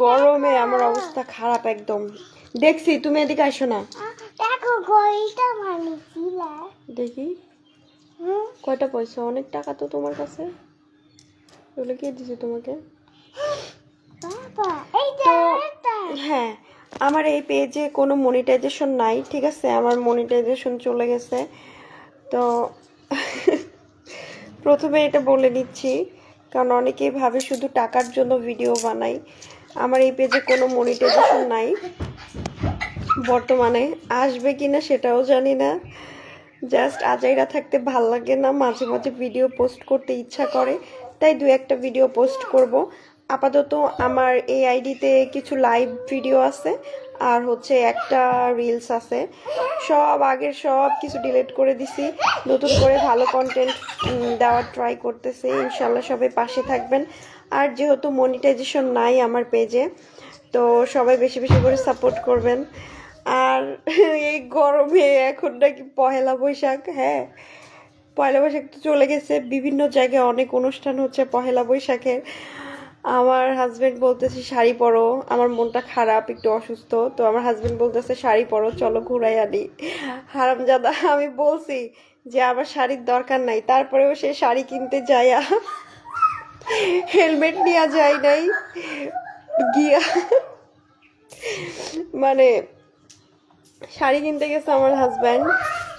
গরমে আমার অবস্থা খারাপ একদম। দেখছি তুমি এদিকে আসো না। দেখি কয়টা পয়সা, অনেক টাকা তো তোমার কাছে। এগুলো কে দিছে তোমাকে? হ্যাঁ, আমার এই পেজে কোনো মনিটাইজেশন নাই, ঠিক আছে? আমার মনিটাইজেশন চলে গেছে। তো প্রথমে এটা বলে নিচ্ছি, কারণ অনেকেই ভাবে শুধু টাকার জন্য ভিডিও বানাই। আমার এই পেজে কোনো মনিটাইজেশন নাই বর্তমানে, আসবে কিনা সেটাও জানি না। জাস্ট আজাইরা থাকতে ভাল লাগে না, মাঝে মাঝে ভিডিও পোস্ট করতে ইচ্ছা করে, তাই দু একটা ভিডিও পোস্ট করব। আপাতত আমার এই আইডিতে কিছু লাইভ ভিডিও আছে, আর হচ্ছে একটা রিলস আছে। আগের সব কিছু ডিলিট করে দিছি, নতুন করে ভালো কন্টেন্ট দেওয়ার ট্রাই করতেছি। ইনশাল্লাহ সবাই পাশে থাকবেন। আর যেহেতু মনিটাইজেশন নাই আমার পেজে, তো সবাই বেশি বেশি করে সাপোর্ট করবেন। আর এই গরমে এখন নাকি পহেলা বৈশাখ। হ্যাঁ, পয়লা বৈশাখ তো চলে গেছে, বিভিন্ন জায়গায় অনেক অনুষ্ঠান হচ্ছে পহেলা বৈশাখের। আমার হাজবেন্ড বলতেছে শাড়ি পরো, আমার মনটা খারাপ, একটু অসুস্থ, তো আমার হাজবেন্ড বলতেছে শাড়ি পরো, চলো ঘুরাই আনি। হারামজাদা, আমি বলছি যে আমার শাড়ির দরকার নাই, তারপরেও সে শাড়ি কিনতে যায়, হেলমেট নিয়ে যায় নাই গিয়া, মানে শাড়ি কিনতে গেছে আমার হাজব্যান্ড,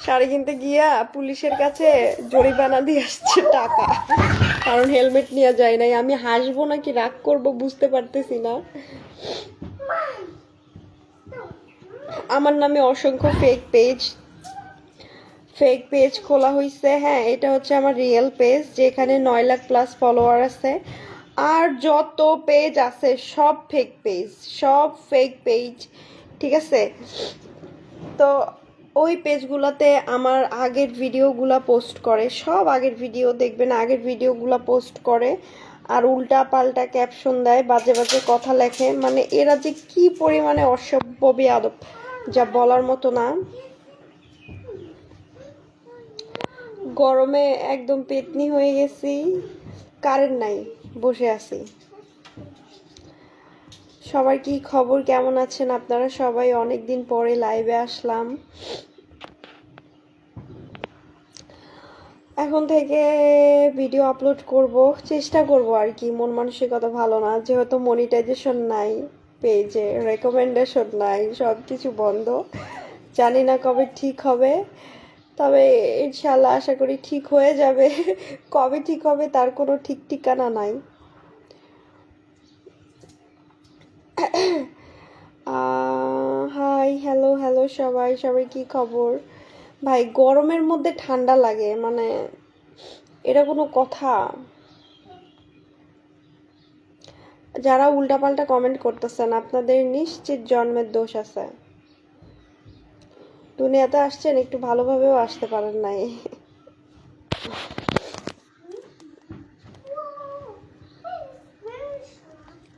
শাড়ি কিনতে গিয়া পুলিশের কাছে জরিমানা দিয়ে আসছে টাকা, কারণ হেলমেট নিয়ে যায় নাই। আমি হাসবো নাকি রাগ করব বুঝতে পারতেছি না। আমার নামে অসংখ্য ফেক পেজ খোলা হয়েছে। হ্যাঁ, এটা হচ্ছে আমার রিয়েল পেজ, যেখানে 9 লাখ প্লাস ফলোয়ার আছে। আর যত পেজ আছে সব ফেক পেজ, ঠিক আছে? তো ওই পেজগুলোতে আমার আগের ভিডিওগুলো পোস্ট করে, সব আগের ভিডিও দেখবেন, আগের ভিডিওগুলো পোস্ট করে, আর উল্টা পাল্টা ক্যাপশন দেয়, বাজে বাজে কথা লেখে। মানে এরা যে কি পরিমাণে অসভ্য বেয়াদব, যা বলার মতো না। গরমে একদম পেতনি হয়ে গেছি, কারেন্ট নাই, বসে আছি। সবার কি খবর, কেমন আছেন আপনারা সবাই? অনেকদিন পরে লাইভে আসলাম। এখন থেকে ভিডিও আপলোড করব, চেষ্টা করব আর কি। মন মানসিকতা ভালো না, যেহেতু মনিটাইজেশন নাই পেজে, রেকমেন্ডেশন নাই, সব কিছু বন্ধ। জানি না কবে ঠিক হবে, তবে ইনশাল্লাহ আশা করি ঠিক হয়ে যাবে। কবে ঠিক হবে তার কোনো ঠিক ঠিকানা নাই। হাই, হ্যালো সবাই কি খবর? ভাই গরমের মধ্যে ঠান্ডা লাগে, মানে এটা কোনো কথা? যারা উল্টাপাল্টা কমেন্ট করতেছেন, আপনাদের নিশ্চিত জন্মের দোষ আছে। দুনিয়াতে আসছেন, একটু ভালোভাবেও আসতে পারেন নাই।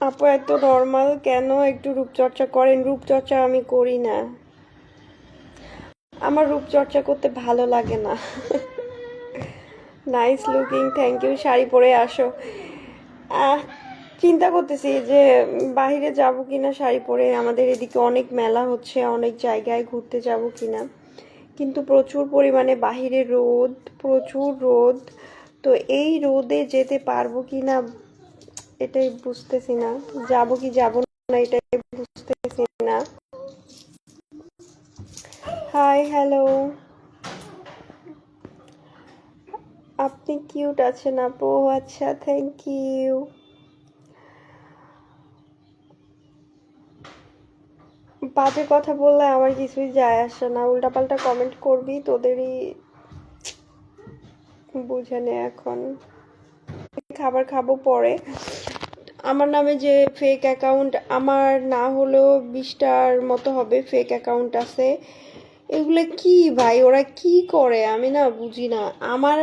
আপু এত নর্মাল কেন? একটু রূপচর্চা করেন। রূপচর্চা আমি করি না, আমার রূপচর্চা করতে ভালো লাগে না। Nice looking, thank you. Sari পরে আসো। চিন্তা করতেছি যে বাইরে যাব কিনা শাড়ি পরে। আমাদের এদিকে অনেক মেলা হচ্ছে, অনেক জায়গায় ঘুরতে যাব কিনা, কিন্তু প্রচুর পরিমাণে বাহিরে রোদ, প্রচুর রোদ। তো এই রোদে যেতে পারবো কিনা এটাই বুঝতেছি না, যাব কি যাব না এটাই বুঝতেছি না। হাই, হ্যালো, আপনি কিউট আছেন আপু। আচ্ছা, থ্যাংক ইউ। বাজে কথা বললে আমার কিছুই যায় আসে না, উল্টাপাল্টা কমেন্ট করবি, তোদেরই বুঝে নে। এখন খাবার খাবো পরে। আমার নামে যে ফেক অ্যাকাউন্ট, আমার না হলেও 20টার মতো হবে ফেক অ্যাকাউন্ট আছে। এগুলো কি ভাই, ওরা কি করে আমি না বুঝি না। আমার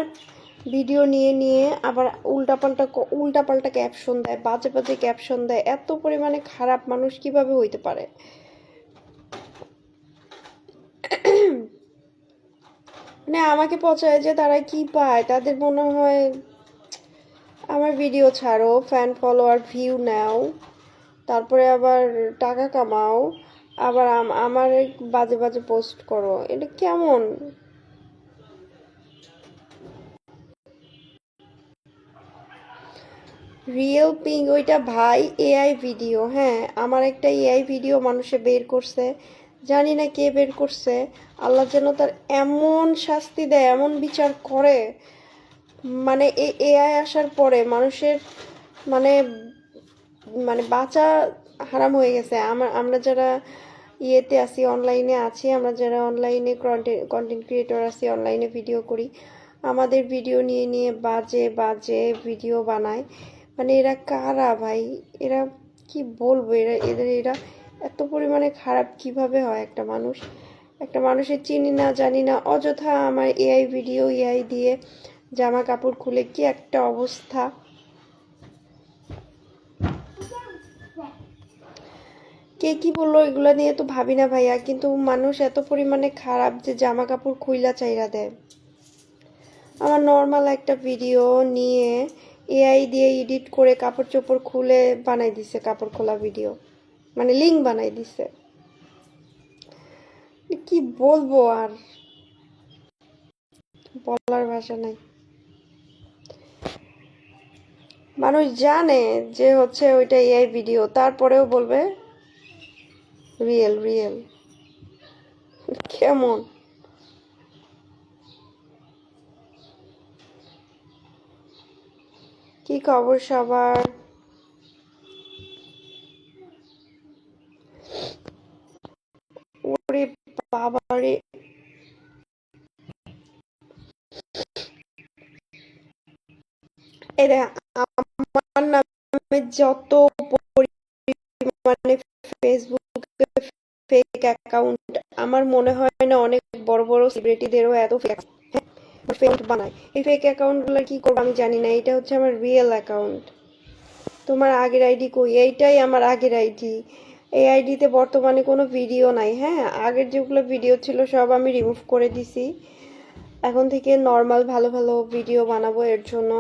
ভিডিও নিয়ে নিয়ে আবার উল্টাপাল্টা ক্যাপশন দেয়, বাজে বাজে ক্যাপশন দেয়। এত পরিমাণে খারাপ মানুষ কিভাবে হইতে পারে? মানে আমাকে পচায় যে তারা কি পায়, তাদের মনে হয় আমার ভিডিও ছাড়ো, ফ্যান ফলোয়ার ভিউ নাও, তারপরে আবার টাকা কামাও, আবার আমার বাজে বাজে পোস্ট করো, এটা কেমন? রিয়েল পিং ওইটা ভাই এআই ভিডিও। হ্যাঁ, আমার একটা এআই ভিডিও মানুষে বের করছে, জানি না কে বের করছে। আল্লাহ যেন তার এমন শাস্তি দেয়, এমন বিচার করে। মানে এই এআই আসার পরে মানুষের মানে মানে বাঁচা হারাম হয়ে গেছে। আমরা যারা ইয়েতে আছি, অনলাইনে আছি, আমরা যারা অনলাইনে কন্টেন্ট ক্রিয়েটর আছি, অনলাইনে ভিডিও করি, আমাদের ভিডিও নিয়ে নিয়ে বাজে বাজে ভিডিও বানায়। মানে এরা কারা ভাই? এরা কি বলবো, এরা এত পরিমাণে খারাপ কিভাবে হয়? একটা মানুষের চিনি না জানি না, অযথা আমার এআই ভিডিও এআই দিয়ে জামা কাপড় খুলে কি একটা অবস্থা। কে কি বললো এগুলা নিয়ে তো ভাবি না ভাইয়া, কিন্তু মানুষ এত পরিমাণে খারাপ যে জামা কাপড় খুইলা চাইরা দেয়। আমার নর্মাল একটা ভিডিও নিয়ে এআই দিয়ে এডিট করে কাপড় চোপড় খুলে বানাই দিছে, কাপড় খোলা ভিডিও, মানে লিঙ্ক বানাই দিছে। কি বলবো আর, বলার ভাষা নাই। মানুষ জানে যে হচ্ছে ওইটা এআই ভিডিও, তারপরেও বলবে রিয়েল রিয়েল। কেমন? কি খবর সবার? ওরে বাবারে, এই দেখ, আমার নামে যত পরিমাণে ফেসবুকে ফেক অ্যাকাউন্ট, আমার মনে হয় না অনেক বড় বড় সেলিব্রিটিদেরও এত ফেক অ্যাকাউন্ট বানায়। এই ফেক অ্যাকাউন্টগুলো কি করবো আমি জানি না। এটা হচ্ছে আমার রিয়েল অ্যাকাউন্ট। তোমার আগের আইডি কই? এইটাই আমার আগের আইডি। এই আইডিতে বর্তমানে কোনো ভিডিও নাই। হ্যাঁ, আগের যেগুলো ভিডিও ছিল সব আমি রিমুভ করে দিছি। এখন থেকে নর্মাল ভালো ভালো ভিডিও বানাবো। এর জন্য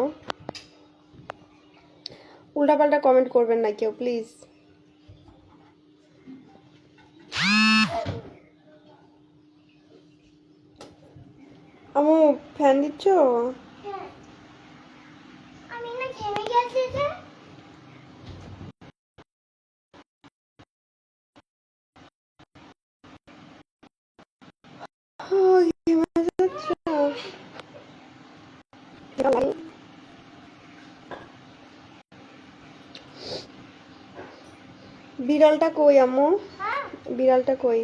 উল্টাপাল্টা কমেন্ট করবেন না কেউ, প্লিজ। আমু, ফ্যান দিচ্ছ? বিড়ালটা কই আম্মু? বিড়ালটা কই?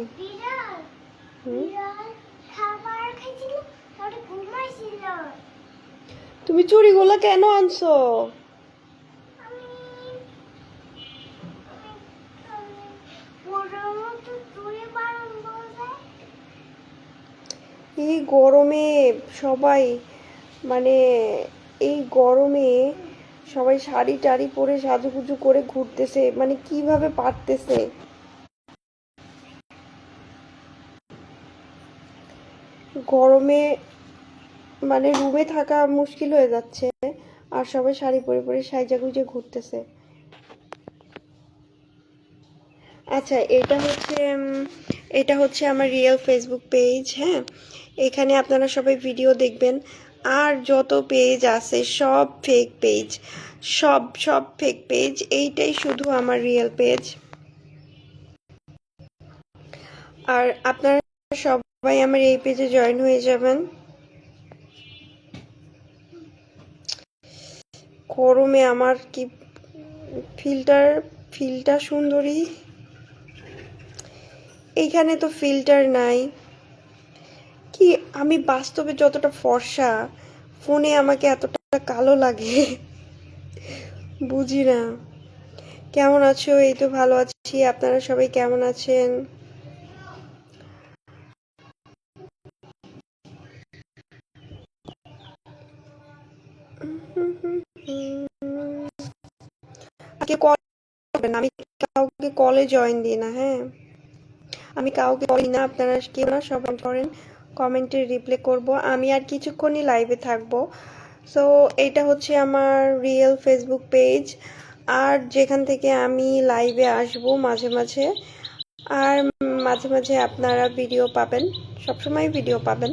তুমি চুড়িগুলো কেন আনছো? এই গরমে সবাই মানে এই গরমে সবাই শাড়ি টাড়ি পরে সাজুগুজু করে ঘুরতেছে, মানে কিভাবে পারতেছে? গরমে মানে রুমে থাকা মুশকিল হয়ে যাচ্ছে, আর সবাই শাড়ি পরে পরে সাইজা গুজে ঘুরতেছে। আচ্ছা, এটা হচ্ছে আমার রিয়েল ফেসবুক পেজ। হ্যাঁ, এখানে আপনারা সবাই ভিডিও দেখবেন। আর যত পেজ আছে সব ফেক পেজ, সব সব ফেক পেজ। এইটাই শুধু আমার রিয়েল পেজ। আর আপনারা সবাই আমার এই পেজে জয়েন হয়ে যাবেন। গরমে আমার কি ফিল্টার সুন্দরী, এইখানে তো ফিল্টার নাই। কি আমি বাস্তবে যতটা ফর্সা, ফোনে আমাকে এতটা কালো লাগে, বুঝি না। কেমন আছো? এই তো ভালো আছি। আপনারা সবাই কেমন আছেন? কল করবেন, আমি কাউকে কলে জয়েন দিই না। হ্যাঁ, আমি কাউকে বলি না। আপনারা কেউ না, সবাই করেন, কমেন্টে রিপ্লাই করব। আমি আর কিছুক্ষণই লাইভে থাকবো, সো এটা হচ্ছে আমার রিয়েল ফেসবুক পেজ, আর যেখান থেকে আমি লাইভে আসব মাঝে মাঝে, আর মাঝে মাঝে আপনারা ভিডিও পাবেন, সবসময় ভিডিও পাবেন।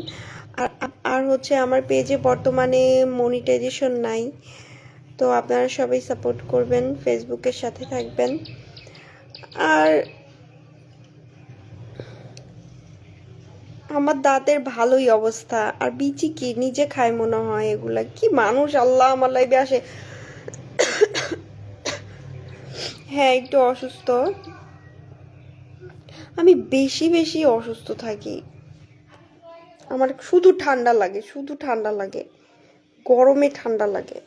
আর আর হচ্ছে আমার পেজে বর্তমানে মনিটাইজেশন নাই, তো আপনারা সবাই সাপোর্ট করবেন, ফেসবুকের সাথে থাকবেন। আর আমার দাঁতের ভালোই অবস্থা, আর বিচি কি নিজে খায় মনে হয়, এগুলা কি মানুষ আল্লাহ আমার লাইভে আসে। হ্যাঁ, একটু অসুস্থ, আমি বেশি বেশি অসুস্থ থাকি। আমার শুধু ঠান্ডা লাগে, শুধু ঠান্ডা লাগে, গরমে ঠান্ডা লাগে,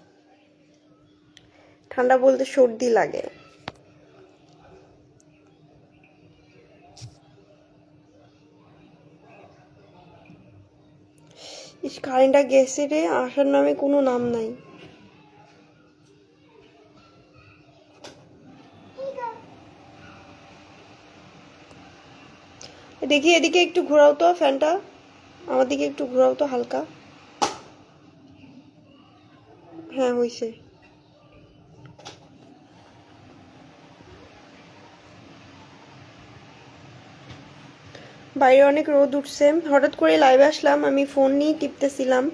ঠান্ডা বলতে সর্দি লাগে। ইস, কারেন্টটা গেছে রে, আসার নামে কোনো নাম নাই। দেখি এদিকে একটু ঘোরাও তো ফ্যানটা, আমার দিকে একটু ঘোরাও তো হালকা। হ্যাঁ, হইছে। বাইরে অনেক রোদ উঠছে, হঠাৎ করে লাইভে আসলাম, আমি ফোন নিয়ে টিপতেছিলাম।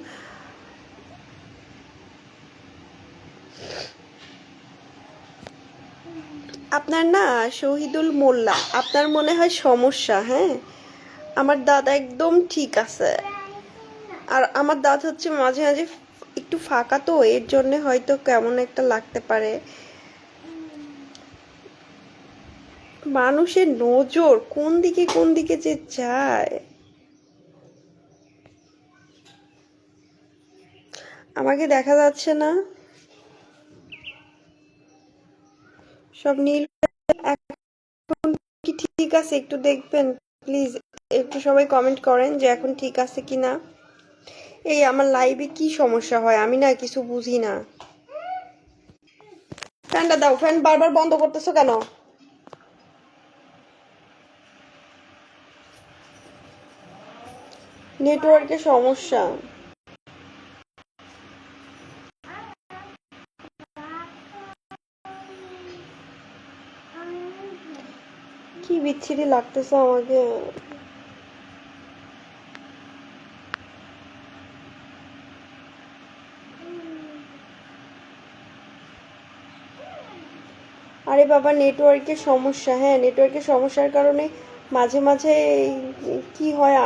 আপনার না শহীদুল মোল্লা, আপনার মনে হয় সমস্যা। হ্যাঁ, আমার দাঁত একদম ঠিক আছে, আর আমার দাঁত হচ্ছে মাঝে মাঝে একটু ফাঁকা, তো এর জন্য হয়তো কেমন একটা লাগতে পারে। মানুষের নজর কোন দিকে যে যায়। আমাকে দেখা যাচ্ছে না, সব নীল। এখন কি ঠিক আছে একটু দেখবেন প্লিজ, একটু সবাই কমেন্ট করেন যে এখন ঠিক আছে কিনা। এই আমার লাইভে কি সমস্যা হয় আমি না কিছু বুঝি না। ফ্যানটা দাও, ফ্যান বারবার বন্ধ করতেছো কেন? নেটওয়ার্কের সমস্যা। কি বিচ্ছিরি লাগতেছে আমাকে। আরে বাবা, নেটওয়ার্কের সমস্যা। হ্যাঁ, নেটওয়ার্কের সমস্যার কারণে মাঝে মাঝে কি হয়,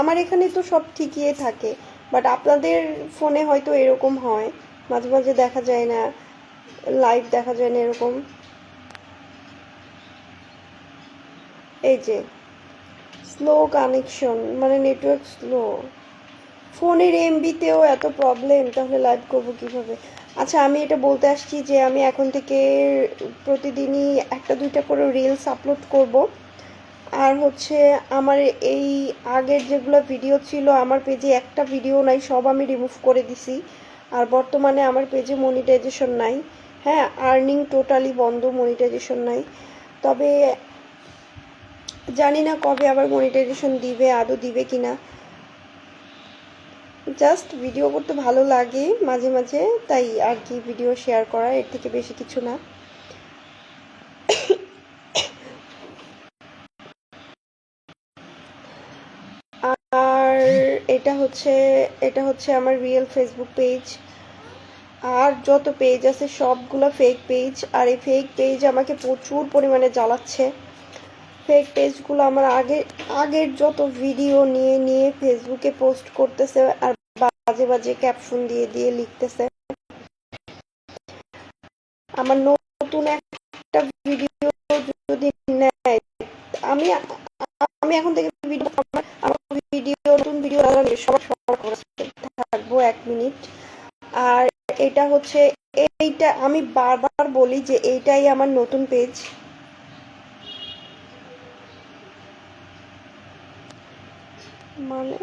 আমার এখানে তো সব ঠিকই থাকে, বাট আপনাদের ফোনে হয়তো এরকম হয়, মাঝে মাঝে দেখা যায় না, লাইভ দেখা যায় না এরকম। এই যে স্লো কানেকশন, মানে নেটওয়ার্ক স্লো। ফোনের এমবিতেও এত প্রবলেম, তাহলে লাইভ করব কিভাবে? আচ্ছা, আমি এটা বলতে আসছি যে আমি এখন থেকে প্রতিদিনই একটা দুইটা করে রিলস আপলোড করব। আর হচ্ছে আমার এই আগের যেগুলো ভিডিও ছিল আমার পেজে একটা ভিডিও নাই, সব আমি রিমুভ করে দিছি। আর বর্তমানে আমার পেজে মনিটাইজেশন নাই। হ্যাঁ, আর্নিং টোটালি বন্ধ, মনিটাইজেশন নাই। তবে জানি না কবে আবার মনিটাইজেশন দিবে, আদৌ দিবে কিনা। জাস্ট ভিডিও করতে ভালো লাগে মাঝে মাঝে, তাই আর কি ভিডিও শেয়ার করা, এর থেকে বেশি কিছু না। আর এটা হচ্ছে আমার রিয়েল ফেসবুক পেজ। আর যত পেজ আছে সবগুলো ফেক পেজ, আর এই ফেক পেজ আমাকে প্রচুর পরিমাণে জ্বালাচ্ছে। ফেক পেজগুলো আমার আগের যত ভিডিও নিয়ে নিয়ে ফেসবুকে পোস্ট করতেছে, আর বাজে বাজে ক্যাপশন দিয়ে দিয়ে লিখতেছে। আমার নতুন একটা ভিডিও যদি নেয়, আমি আমি এখন থেকে ভিডিও, আমার ভিডিও, নতুন ভিডিও সবার সবার থাকবো 1 মিনিট। আর এটা হচ্ছে, এইটা আমি বারবার বলি যে এইটাই আমার নতুন পেজ। মানে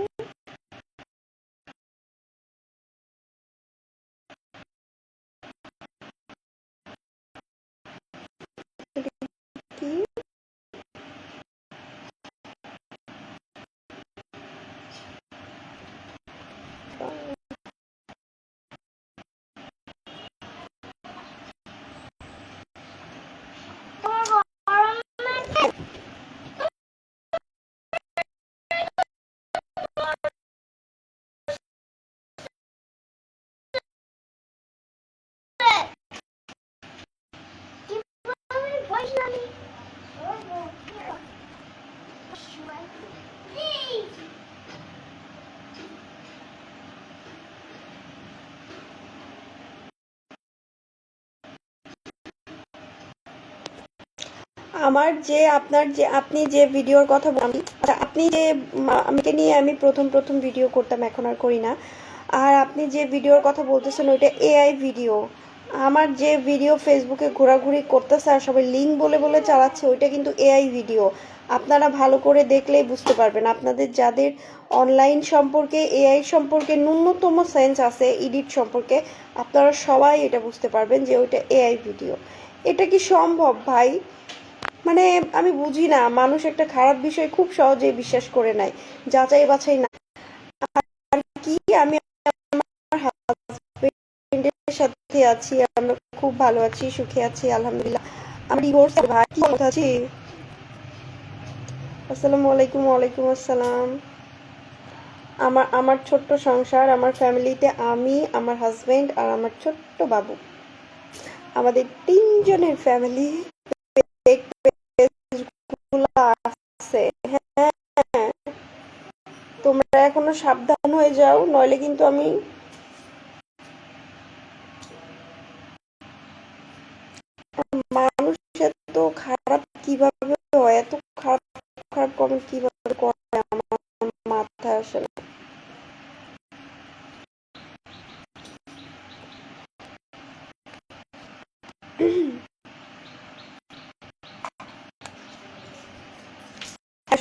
কি আপনি যে ভিডিওর কথা আচ্ছা, আপনি যে আমাকে নিয়ে আমি প্রথম ভিডিও করতাম, এখন আর করি না। আর আপনি যে ভিডিওর কথা বলতেছেন ওইটা এআই ভিডিও। আমার যে ভিডিও ফেসবুকে ঘোরাঘুরি করতেছে আর সবাই লিঙ্ক বলে বলে চালাচ্ছে, ওইটা কিন্তু এআই ভিডিও। আপনারা ভালো করে দেখলেই বুঝতে পারবেন। আপনাদের যাদের অনলাইন সম্পর্কে, এআই সম্পর্কে ন্যূনতম সেন্স আছে, এডিট সম্পর্কে, আপনারা সবাই এটা বুঝতে পারবেন যে ওইটা এআই ভিডিও। এটা কি সম্ভব ভাই? মানে আমি বুঝি না, মানুষ একটা খারাপ বিষয় খুব সহজেই বিশ্বাস করে নেয়, যাচাই বাছাই না। আর কি, আমি আমার হাজবেন্ডের সাথে আছি, আমরা খুব ভালো আছি, সুখে আছি, আলহামদুলিল্লাহ। আমার ডিভোর্স ভাই, কি কথা আছি। আসসালামু আলাইকুম। ওয়ালাইকুম আসসালাম। আমার ছোট্ট সংসার, আমার ফ্যামিলিতে আমি, আমার হাজবেন্ড আর আমার ছোট্ট বাবু, আমাদের তিনজনের ফ্যামিলি আছে। হ্যাঁ, তোমরা এখনো সাবধান হয়ে যাও, নইলে কিন্তু আমি মানুষ এত খারাপ কিভাবে হয়, এত খারাপ খারাপ কমেন্ট কিভাবে করে, আমার মাথায় আসে না।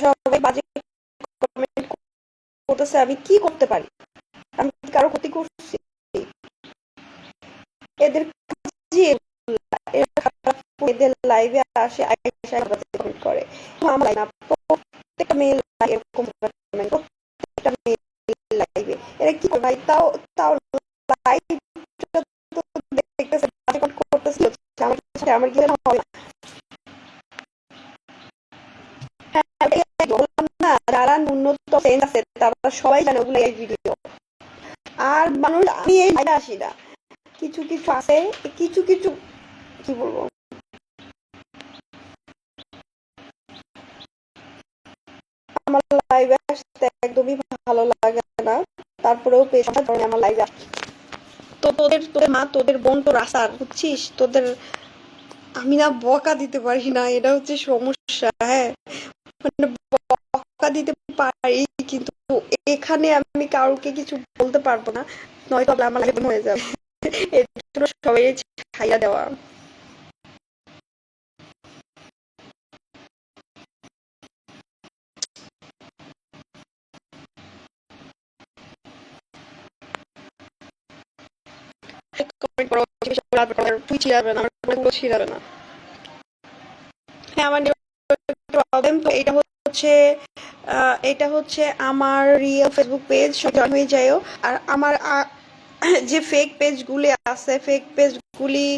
সবাই বাজে কমেন্ট করতেছে, আমি কি করতে পারি? আমি কি কারো ক্ষতি করছি? এদের কাজই এগুলা। এরা খারাপ, এদের লাইভে আসে, আইসা বাজে কমেন্ট করে। আমার না, প্রত্যেকটা মেয়ে এরকম কমেন্ট, প্রত্যেকটা মেয়ে লাইভে এরা কি করে ভাই? তাও তাও লাইভ দেখতেছে, বাজে কমেন্ট করতেছে, আমার কি যেন হয় না। হ্যাঁ, এটাই বললাম না, যারা ন্যূনতম সেন্স আছে তারা সবাই জানে ওগুলো এই ভিডিও। আর মানুষ, আমি এই লাইভে আসি না, কিছু কিছু আছে, কিছু কিছু কি বলবো, আমার লাইভে আসতে একদমই ভালো লাগে না, তারপরেও পেশার কারণে আমার লাইভে আসে। তো তোদের মা, তোদের বোন তো রাস্তার, বুঝছিস? তোদের আমি না বকা দিতে পারি না, এটা হচ্ছে সমস্যা। হ্যাঁ, মানে বকা দিতে পারি, কিন্তু এখানে আমি কাউকে কিছু বলতে পারবো না, নয়তো আমার লাইফ হয়ে যাবে। এর জন্য সবাই খাইয়া দেওয়া। কমেন্ট করো, তুই ছিড়াবে না, আমার পুরো ছিড়াবে না। হ্যাঁ, আমার প্রবলেম তো এটা হচ্ছে আমার রিয়েল ফেসবুক পেজ, সব জয়েন হয়ে যায়ও। আর আমার যে ফেক পেজগুলি আছে, ফেক পেজগুলি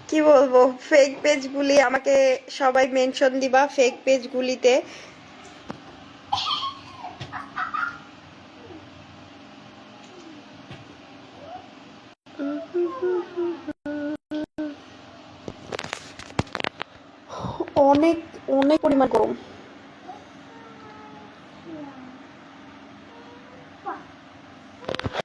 কি বলবো, ফেক পেজগুলি আমাকে সবাই মেনশন দিবা ফেক পেজগুলিতে। অনেক অনেক পরিমাণ গরম।